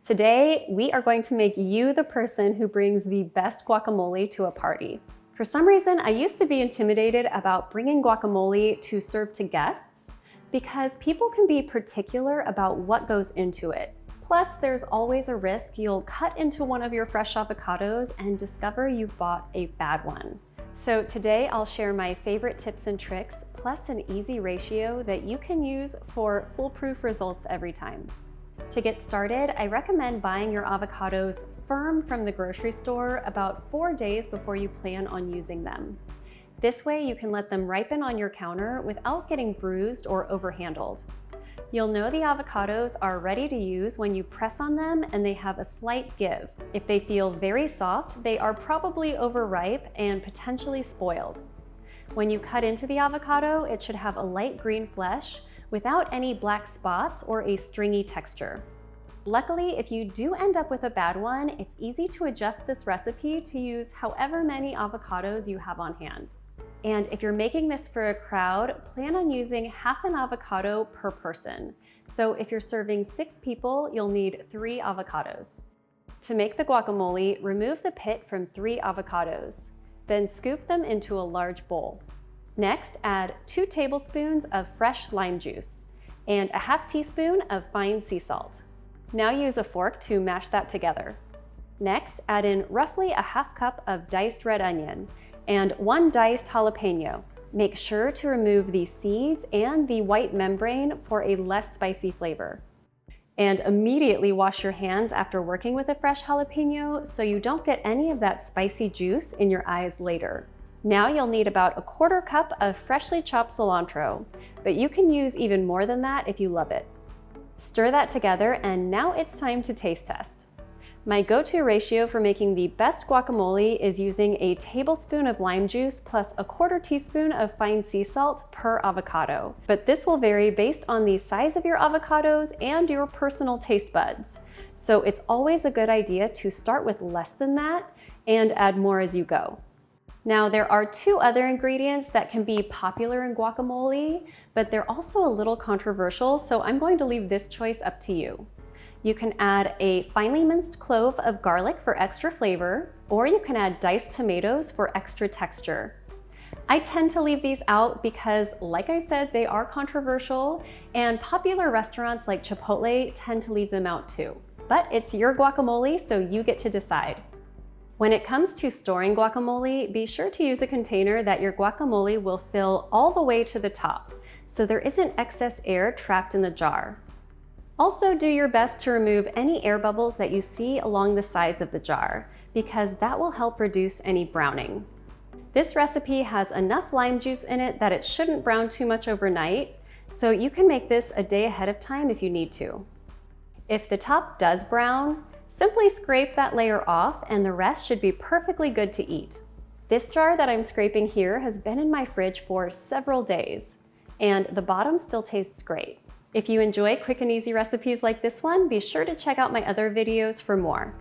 Today, we are going to make you the person who brings the best guacamole to a party. For some reason, I used to be intimidated about bringing guacamole to serve to guests because people can be particular about what goes into it. Plus, there's always a risk you'll cut into one of your fresh avocados and discover you've bought a bad one. So today I'll share my favorite tips and tricks, plus an easy ratio that you can use for foolproof results every time. To get started, I recommend buying your avocados firm from the grocery store about 4 days before you plan on using them. This way you can let them ripen on your counter without getting bruised or overhandled. You'll know the avocados are ready to use when you press on them and they have a slight give. If they feel very soft, they are probably overripe and potentially spoiled. When you cut into the avocado, it should have a light green flesh without any black spots or a stringy texture. Luckily, if you do end up with a bad one, it's easy to adjust this recipe to use however many avocados you have on hand. And if you're making this for a crowd, plan on using half an avocado per person. So if you're serving 6 people, you'll need 3 avocados. To make the guacamole, remove the pit from 3 avocados. Then scoop them into a large bowl. Next, add 2 tablespoons of fresh lime juice and a half teaspoon of fine sea salt. Now use a fork to mash that together. Next, add in roughly a half cup of diced red onion and 1 diced jalapeno. Make sure to remove the seeds and the white membrane for a less spicy flavor. And immediately wash your hands after working with a fresh jalapeno so you don't get any of that spicy juice in your eyes later. Now you'll need about a 1/4 cup of freshly chopped cilantro, but you can use even more than that if you love it. Stir that together, and now it's time to taste test. My go-to ratio for making the best guacamole is using a tablespoon of lime juice plus a 1/4 teaspoon of fine sea salt per avocado. But this will vary based on the size of your avocados and your personal taste buds. So it's always a good idea to start with less than that and add more as you go. Now, there are 2 other ingredients that can be popular in guacamole, but they're also a little controversial, so I'm going to leave this choice up to you. You can add a finely minced clove of garlic for extra flavor, or you can add diced tomatoes for extra texture. I tend to leave these out because, like I said, they are controversial, and popular restaurants like Chipotle tend to leave them out too. But it's your guacamole, so you get to decide. When it comes to storing guacamole, be sure to use a container that your guacamole will fill all the way to the top, so there isn't excess air trapped in the jar. Also, do your best to remove any air bubbles that you see along the sides of the jar, because that will help reduce any browning. This recipe has enough lime juice in it that it shouldn't brown too much overnight, so you can make this a day ahead of time if you need to. If the top does brown, simply scrape that layer off and the rest should be perfectly good to eat. This jar that I'm scraping here has been in my fridge for several days, and the bottom still tastes great. If you enjoy quick and easy recipes like this one, be sure to check out my other videos for more.